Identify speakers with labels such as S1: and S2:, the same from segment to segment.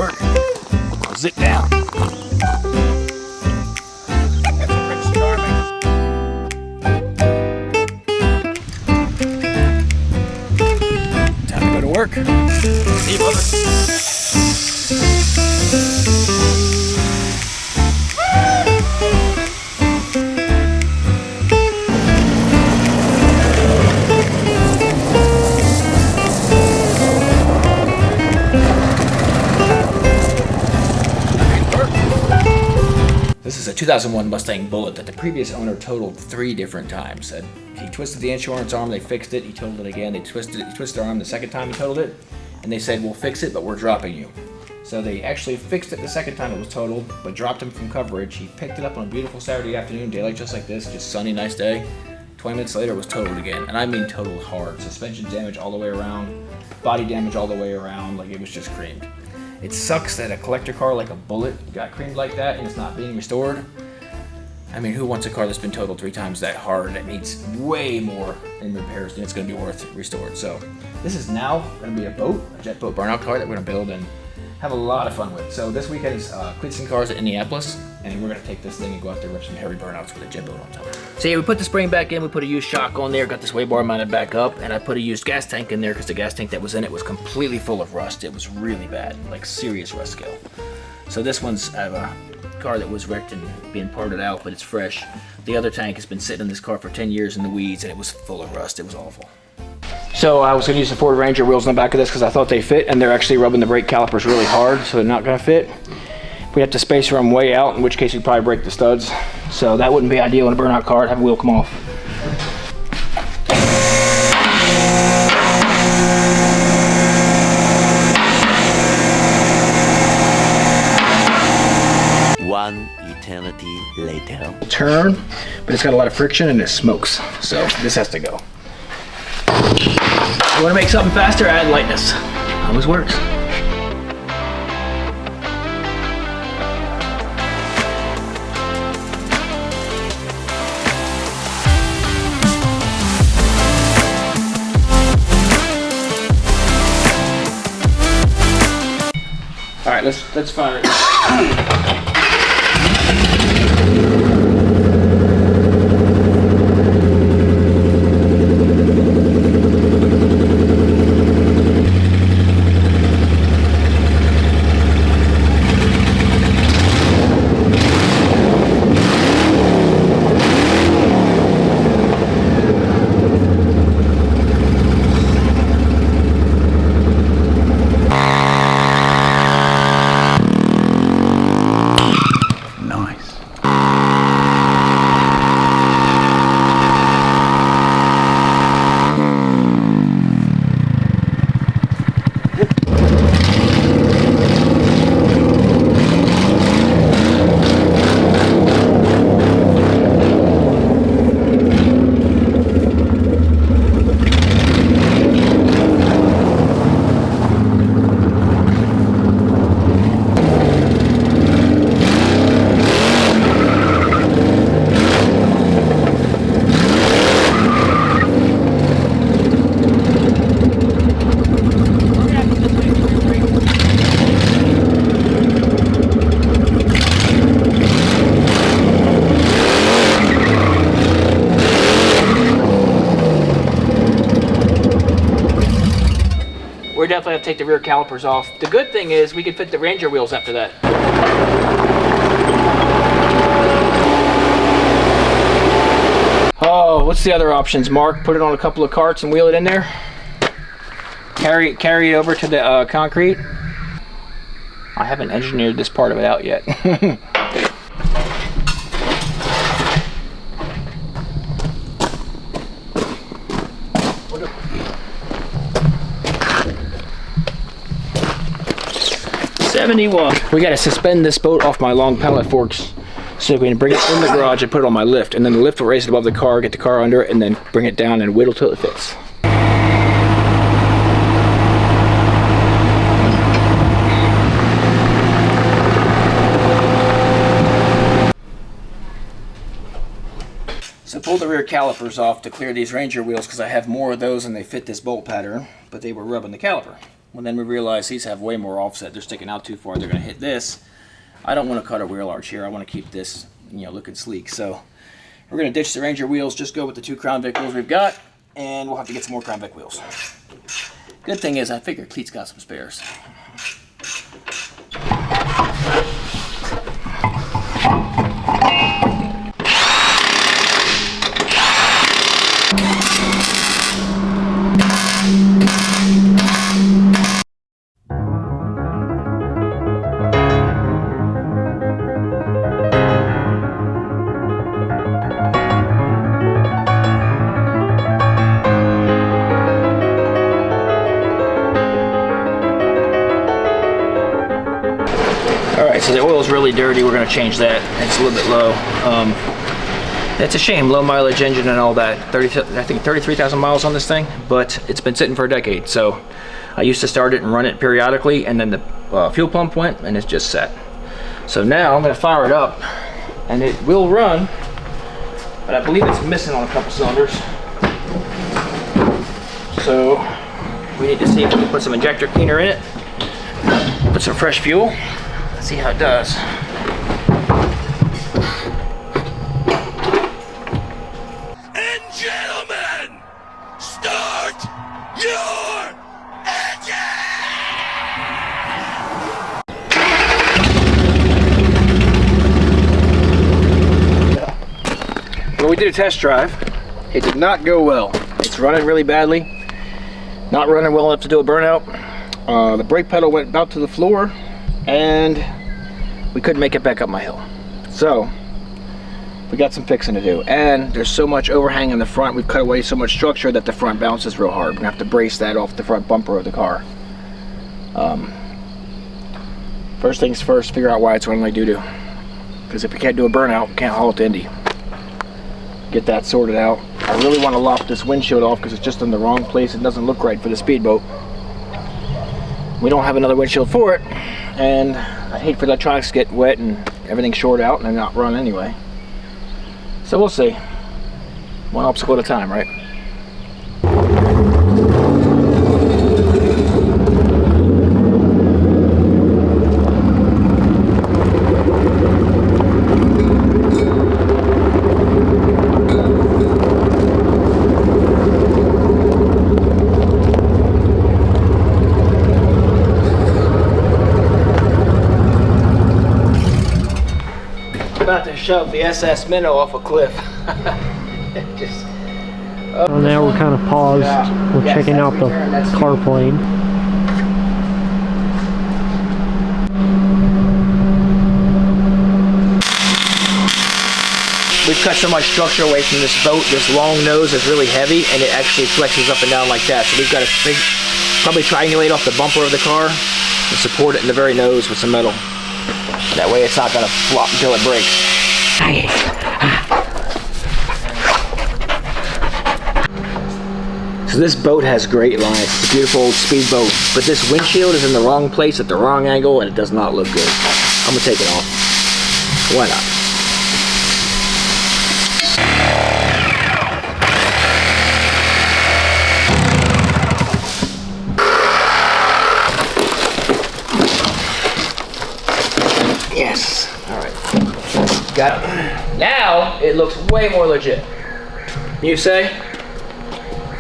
S1: work. I'll zip down. That's Prince Charming. Time to go to work. See you, brother. This is a 2001 Mustang Bullitt that the previous owner totaled 3 different times. He twisted the insurance arm, they fixed it, he totaled it again, he twisted the arm the second time he totaled it, and they said, we'll fix it, but we're dropping you. So they actually fixed it the second time it was totaled, but dropped him from coverage. He picked it up on a beautiful Saturday afternoon, daylight just like this, just sunny, nice day. 20 minutes later, it was totaled again, and I mean totaled hard. Suspension damage all the way around, body damage all the way around, like it was just creamed. It sucks that a collector car like a Bullitt got creamed like that and it's not being restored. I mean, who wants a car that's been totaled 3 times that hard that needs way more in repairs than it's going to be worth restored? So this is now going to be a jet boat burnout car that we're going to build and have a lot of fun with. So this weekend is Cleetus Cars at Indianapolis, and we're going to take this thing and go out there and rip some heavy burnouts with a jet boat on top. So yeah, we put the spring back in, we put a used shock on there, got this sway bar mounted back up, and I put a used gas tank in there because the gas tank that was in it was completely full of rust. It was really bad, like serious rust scale. So this one's, I have a car that was wrecked and being parted out, but it's fresh. The other tank has been sitting in this car for 10 years in the weeds, and it was full of rust. It was awful. So I was going to use the Ford Ranger wheels on the back of this because I thought they fit, and they're actually rubbing the brake calipers really hard, so they're not going to fit. We have to spacer them way out, in which case we'd probably break the studs. So that wouldn't be ideal in a burnout car to have a wheel come off.
S2: One eternity later.
S1: Turn, but it's got a lot of friction and it smokes. So this has to go. You want to make something faster? Add lightness. Always works. All right, let's fire it. We're definitely have to take the rear calipers off. The good thing is we can fit the Ranger wheels after that. Oh, what's the other options, Mark? Put it on a couple of carts and wheel it in there? Carry it over to the concrete? I haven't engineered this part of it out yet. We gotta suspend this boat off my long pallet forks so we can bring it in the garage and put it on my lift, and then the lift will raise it above the car, get the car under it, and then bring it down and whittle till it fits. So I pulled the rear calipers off to clear these Ranger wheels because I have more of those and they fit this bolt pattern, but they were rubbing the caliper. Well, then we realized these have way more offset. They're sticking out too far. They're going to hit this. I don't want to cut a wheel arch here. I want to keep this, you know, looking sleek. So we're going to ditch the Ranger wheels, just go with the 2 Crown Vic wheels we've got, and we'll have to get some more Crown Vic wheels. Good thing is I figured Cleet's got some spares. So the oil's really dirty. We're going to change that. It's a little bit low. It's a shame, low mileage engine and all that. I think 33,000 miles on this thing, but it's been sitting for a decade. So I used to start it and run it periodically, and then the fuel pump went and it's just set. So now I'm going to fire it up and it will run, but I believe it's missing on a couple cylinders. So we need to see if we can put some injector cleaner in it, put some fresh fuel. See how it does.
S3: And gentlemen, start your engine!
S1: Well, we did a test drive. It did not go well. It's running really badly. Not running well enough to do a burnout. The brake pedal went about to the floor, and we couldn't make it back up my hill. So we got some fixing to do, and there's so much overhang in the front. We've cut away so much structure that the front bounces real hard. We're gonna have to brace that off the front bumper of the car. First things first, figure out why it's running like doo-doo, because if we can't do a burnout, we can't haul it to Indy. Get that sorted out. I really want to lop this windshield off because it's just in the wrong place. It doesn't look right for the speedboat. We don't have another windshield for it, and I hate for the electronics to get wet and everything short out and then not run anyway. So we'll see. One obstacle at a time, right? About to shove the SS Minnow off a cliff. Just,
S4: well, now we're kind of paused. Yeah. We're checking out the car plane.
S1: We've cut so much structure away from this boat. This long nose is really heavy, and it actually flexes up and down like that. So we've got to probably triangulate off the bumper of the car and support it in the very nose with some metal. That way it's not going to flop until it breaks. So this boat has great life. It's a beautiful old speedboat, but this windshield is in the wrong place at the wrong angle, and it does not look good. I'm going to take it off. Why not? Yes. All right. Got it. Now it looks way more legit. You say?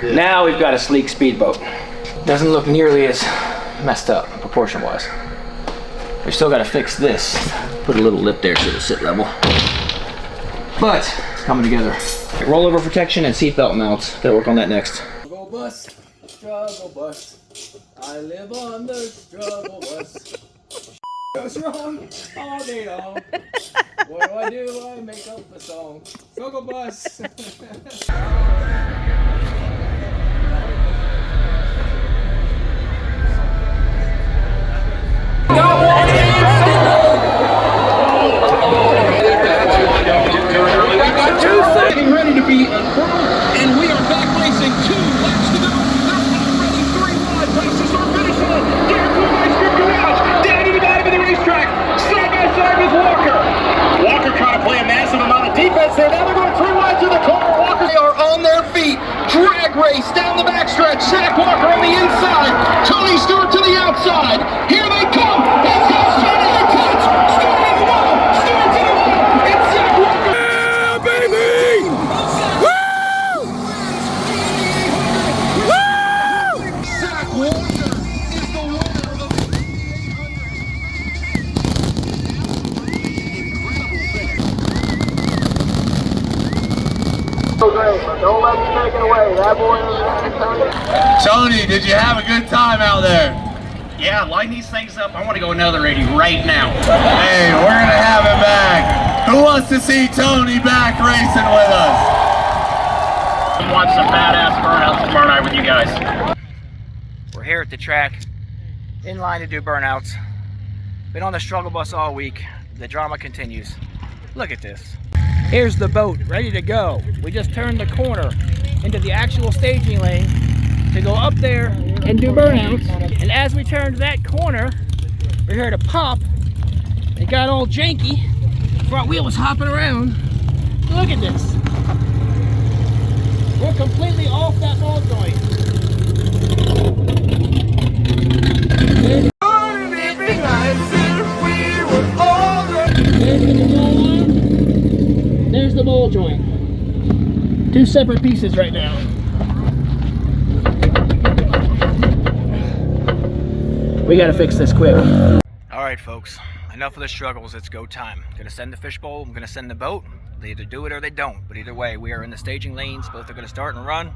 S1: Yeah. Now we've got a sleek speedboat. Doesn't look nearly as messed up proportion-wise. We still got to fix this. Put a little lip there so it'll sit level. But it's coming together. Rollover protection and seatbelt mounts. Gotta work on that next. Struggle bus. Struggle bus. I live on the struggle bus. Goes wrong all day long. What do? I make up a song. Struggle bus.
S5: Getting ready to be unfurled, and we are back racing. 2 laps to go. They're already 3 wide. Races are finishing. Get to the ice cream garage. Down to the bottom of the racetrack. Side by side with Walker. Walker trying to play a massive amount of defense there. Now they're going 3 wide to the corner. Walker, they are on their feet. Drag race down the backstretch. Zach Walker on the inside. Tony Stewart to the
S3: Tony, did you have a good time out there?
S6: Yeah, line these things up. I want to go another 80 right now.
S3: Hey, we're gonna have him back. Who wants to see Tony back racing with us?
S6: Watch some badass burnouts tomorrow night with you guys.
S1: We're here at the track, in line to do burnouts. Been on the struggle bus all week. The drama continues. Look at this. Here's the boat, ready to go. We just turned the corner into the actual staging lane to go up there and do burnouts. And as we turned that corner, we heard a pop. It got all janky. Front wheel was hopping around. Look at this. We're completely off that ball joint. There's the ball joint. Two separate pieces right now. We gotta fix this quick. All right, folks. Enough of the struggles. It's go time. I'm gonna send the fishbowl. I'm gonna send the boat. They either do it or they don't. But either way, we are in the staging lanes. Both are gonna start and run.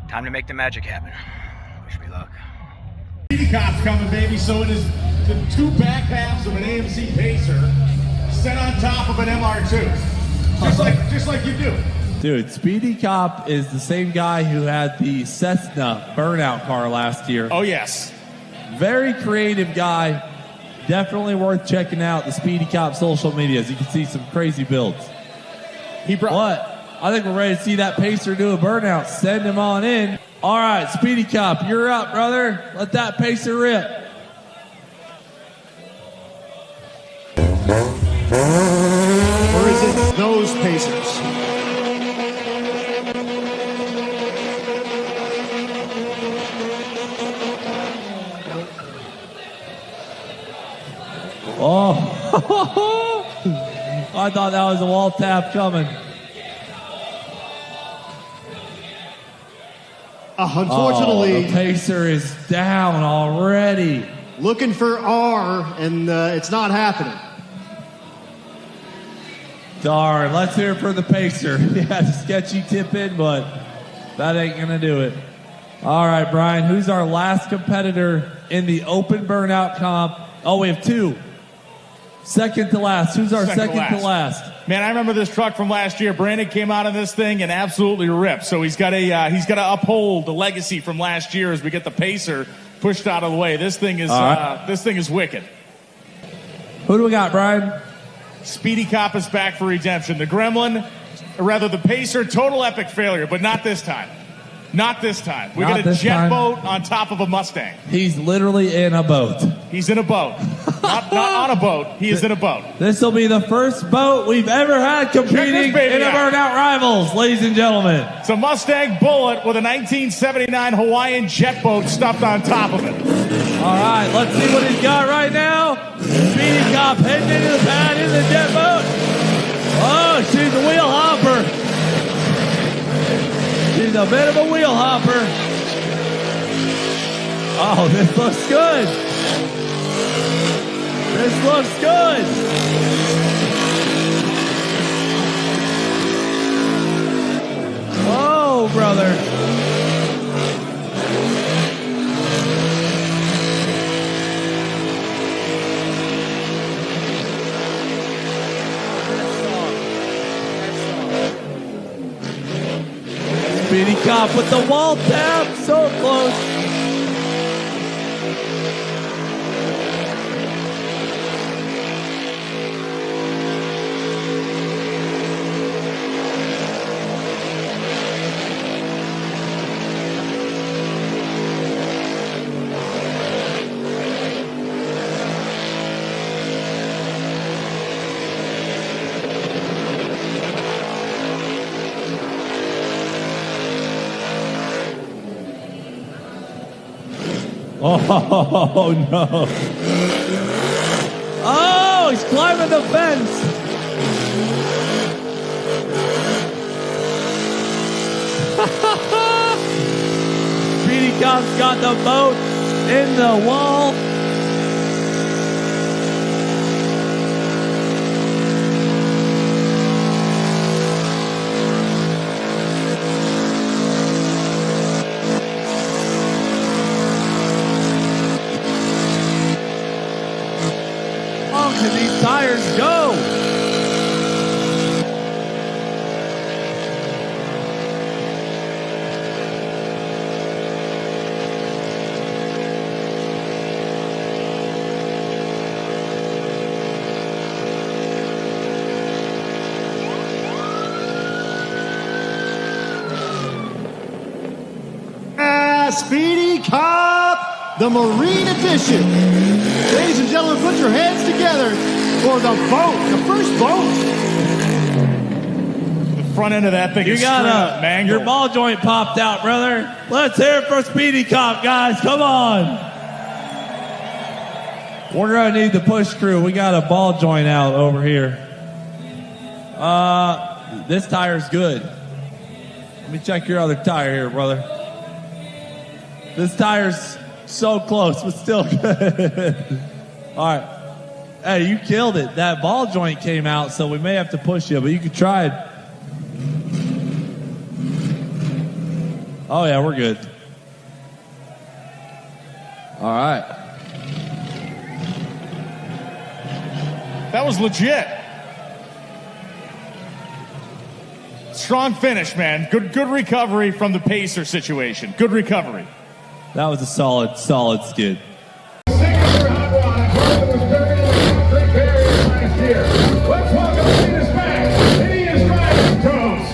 S1: Time to make the magic happen. Wish me luck.
S5: Speedy Cop's coming, baby. So it is the two back halves of an AMC Pacer set on top of an MR2. Just like you do.
S7: Dude, Speedy Cop is the same guy who had the Cessna burnout car last year.
S5: Oh, yes.
S7: Very creative guy. Definitely worth checking out the Speedy Cop social medias. You can see some crazy builds. What? I think we're ready to see that Pacer do a burnout. Send him on in. All right, Speedy Cop, you're up, brother. Let that Pacer rip.
S5: Or is it those Pacers?
S7: Oh, I thought that was a wall tap coming.
S8: Unfortunately,
S7: the Pacer is down already.
S8: Looking for R, and it's not happening.
S7: Darn, let's hear it for the Pacer. Yeah, the sketchy tip in, but that ain't gonna do it. All right, Brian, who's our last competitor in the open burnout comp? Oh, we have two. Second to last. Who's our second to last?
S5: Man, I remember this truck from last year. Brandon came out of this thing and absolutely ripped. So he's got to uphold the legacy from last year as we get the Pacer pushed out of the way. This thing is wicked.
S7: Who do we got, Brian?
S5: Speedy Cop is back for redemption. The Gremlin, or rather the Pacer, total epic failure, but not this time. Not this time. We got a jet boat on top of a Mustang.
S7: He's literally in a boat.
S5: He's in a boat. Not on a boat. He is in a boat.
S7: This will be the first boat we've ever had competing in a Burnout Rivals, ladies and gentlemen.
S5: It's a Mustang Bullitt with a 1979 Hawaiian jet boat stuffed on top of it.
S7: All right, let's see what he's got right now. Speedy Cop heading into the pad in the jet boat. Oh, she's a wheel hopper. She's a bit of a wheel hopper. Oh, this looks good. This looks good. Whoa, brother. Speedy Cop with the wall tap, so close. Oh, no. Oh, he's climbing the fence. Speedy Cop's got the boat in the wall.
S8: Speedy Cup, the Marine Edition. Ladies and gentlemen, put your hands together for the boat, the first boat.
S9: The front end of that thing
S7: You
S9: is
S7: got
S9: man.
S7: your ball joint popped out, brother. Let's hear it for Speedy Cop, guys. Come on. We're gonna need the push crew. We got a ball joint out over here. This tire's good. Let me check your other tire here, brother. This tire's so close, but still good. All right. Hey, you killed it. That ball joint came out, so we may have to push you, but you could try it. Oh, yeah, we're good. All right.
S9: That was legit. Strong finish, man. Good recovery from the pacer situation. Good recovery.
S7: That was a solid skid.
S5: Signature hot rod. Carter was buried in the concrete barrier last year. Let's welcome Cleetus back. And he is driving toast.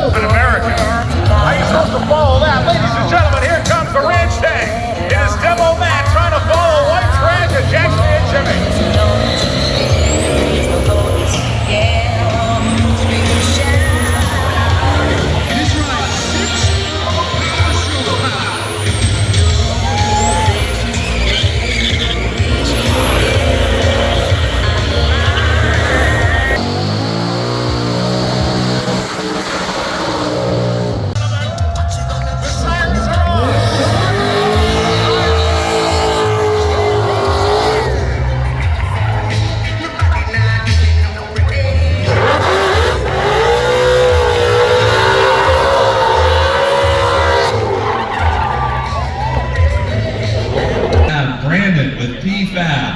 S5: In America. How you supposed to follow that? Ladies and gentlemen, here comes the ranch tank. It is Demo Man trying to follow White Trash and Jackson and Jimmy.
S10: Brandon with PFAB.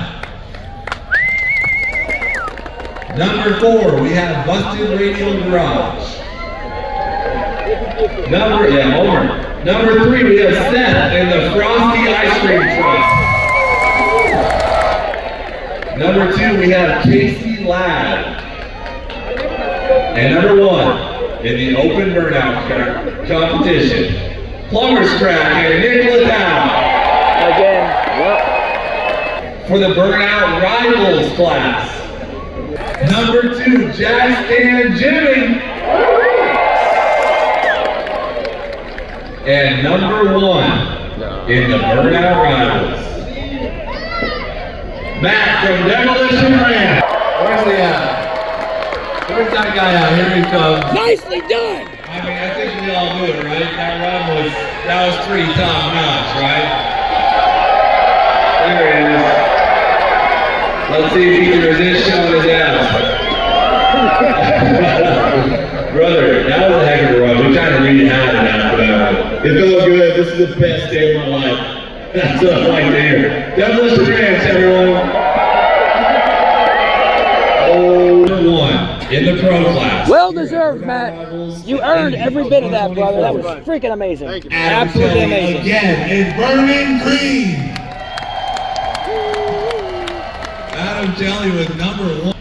S10: Number 4, we have Busted Radio Garage. Number 3, we have Seth in the Frosty Ice Cream Truck. Number 2, we have Casey Ladd. And number 1, in the open burnout competition, Plumber's Crack and Nicholas Howe.
S1: Again,
S10: For the Burnout Rivals class. Number 2, Jack and Jimmy. And number 1 in the Burnout Rivals, Matt from Demolition Ranch. Where's he at? Where's that guy at? Here he comes.
S1: nicely done.
S10: I mean, I think we all knew it, right? That was pretty top notch, right? There he is. Let's see if he can resist showing his ass. Brother, that was a heck of a run. We kind of rehab it after that one. It felt good. This is the best day of my life. That's what I like to hear. Demolition Ranch, everyone. Oh, 1 in the pro class.
S1: Well deserved, Matt. You earned every bit of that, brother. That was freaking amazing. Absolutely amazing.
S10: Again, in burning green. Adam Jelly with number 1.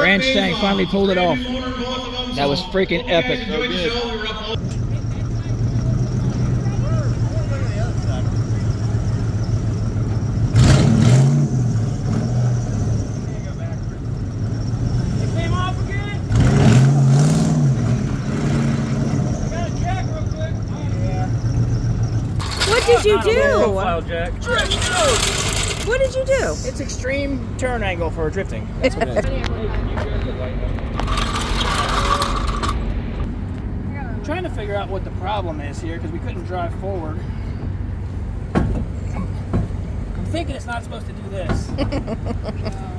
S1: Ranch tank finally pulled it off. That was freaking epic.
S11: What did you do?
S1: Profile jack.
S11: What did you do?
S1: It's extreme turn angle for drifting. That's what it is. I'm trying to figure out what the problem is here because we couldn't drive forward. I'm thinking it's not supposed to do this.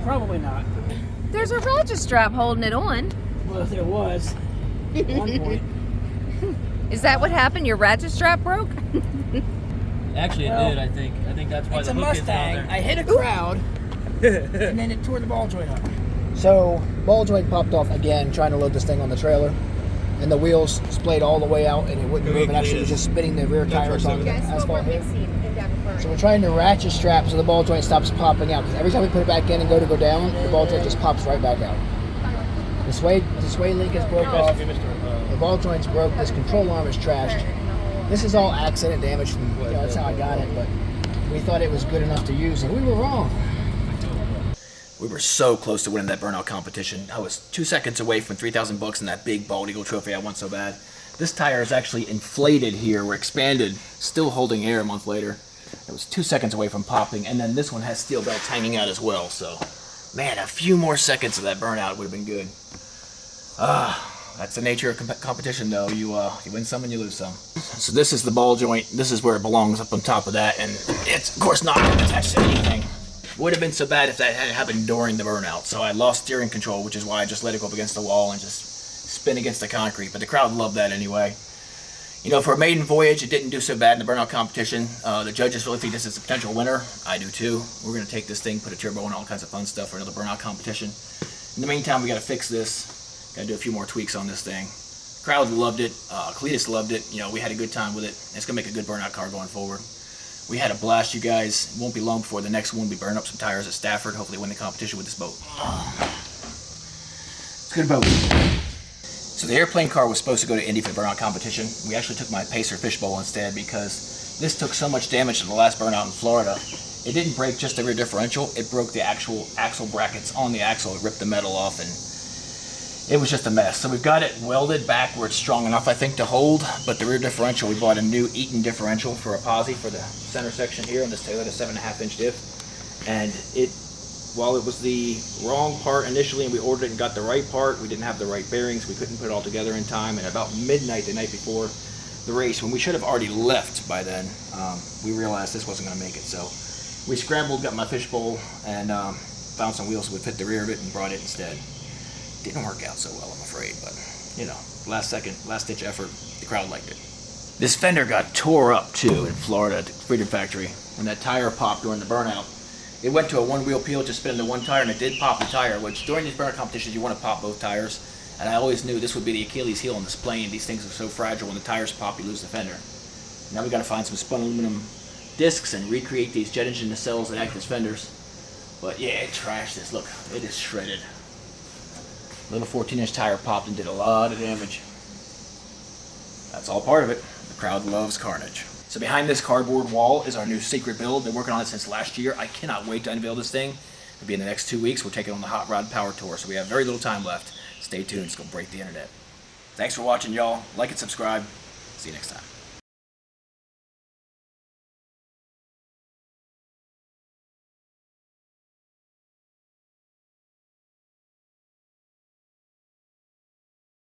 S1: Probably not.
S11: There's a ratchet strap holding it on.
S1: Well, there was at one point.
S11: Is that what happened? Your ratchet strap broke?
S12: Actually, it did, I think. I think that's why
S1: It's
S12: the
S1: a
S12: hook is on
S1: Mustang.
S12: there.
S1: I hit a crowd, and then it tore the ball joint up. So, ball joint popped off again, trying to load this thing on the trailer. And the wheels splayed all the way out, and it wouldn't move. It actually was just spinning the rear tires on the asphalt here.
S13: So we're trying to ratchet strap so the ball joint stops popping out. Because every time we put it back in and go down, the ball joint just pops right back out. The sway link is broke off. The ball joint's broke. This control arm is trashed. This is all accident damage from, that's how I got it, but we thought it was good enough to use, and we were wrong.
S1: We were so close to winning that burnout competition. I was 2 seconds away from $3,000 in that big bald eagle trophy I want so bad. This tire is actually inflated here. We're expanded, still holding air a month later. It was 2 seconds away from popping, and then this one has steel belts hanging out as well. So, man, a few more seconds of that burnout would have been good. That's the nature of competition, though. You win some and you lose some. So this is the ball joint. This is where it belongs, up on top of that, and it's of course not attached to anything. Would have been so bad if that had happened during the burnout. So I lost steering control, which is why I just let it go up against the wall and just spin against the concrete. But the crowd loved that anyway. You know, for a maiden voyage, it didn't do so bad in the burnout competition. The judges really think this is a potential winner. I do too. We're going to take this thing, put a turbo and all kinds of fun stuff for another burnout competition. In the meantime, we got to fix this. Got to do a few more tweaks on this thing. Crowd loved it. Cleetus loved it. You know, we had a good time with it. It's going to make a good burnout car going forward. We had a blast, you guys. It won't be long before the next one. We burn up some tires at Stafford. Hopefully win the competition with this boat. It's a good boat. So the airplane car was supposed to go to Indy for the burnout competition. We actually took my Pacer fishbowl instead because this took so much damage to the last burnout in Florida. It didn't break just the rear differential. It broke the actual axle brackets on the axle. It ripped the metal off, and it was just a mess. So we've got it welded back where it's strong enough, I think, to hold. But the rear differential, we bought a new Eaton differential for a posi for the center section here on this Toyota 7.5-inch diff. And while it was the wrong part initially and we ordered it and got the right part, we didn't have the right bearings. We couldn't put it all together in time. And about midnight the night before the race, when we should have already left by then, we realized this wasn't going to make it. So we scrambled, got my fishbowl, and found some wheels that would fit the rear of it and brought it instead. Didn't work out so well, I'm afraid, but you know, last ditch effort. The crowd liked it. This fender got tore up too in Florida at the Freedom Factory when that tire popped during the burnout. It went to a one-wheel peel to spin the one tire, and it did pop the tire, which during these burnout competitions you want to pop both tires. And I always knew this would be the Achilles heel on this plane. These things are so fragile. When the tires pop, you lose the fender. Now we got to find some spun aluminum discs and recreate these jet engine nacelles that act as fenders. But yeah, it trashed this. Look, it is shredded. Little 14-inch tire popped and did a lot of damage. That's all part of it. The crowd loves carnage. So behind this cardboard wall is our new secret build. Been working on it since last year. I cannot wait to unveil this thing. It'll be in the next 2 weeks. We'll take it on the Hot Rod Power Tour. So we have very little time left. Stay tuned. It's going to break the internet. Thanks for watching, y'all. Like and subscribe. See you next time.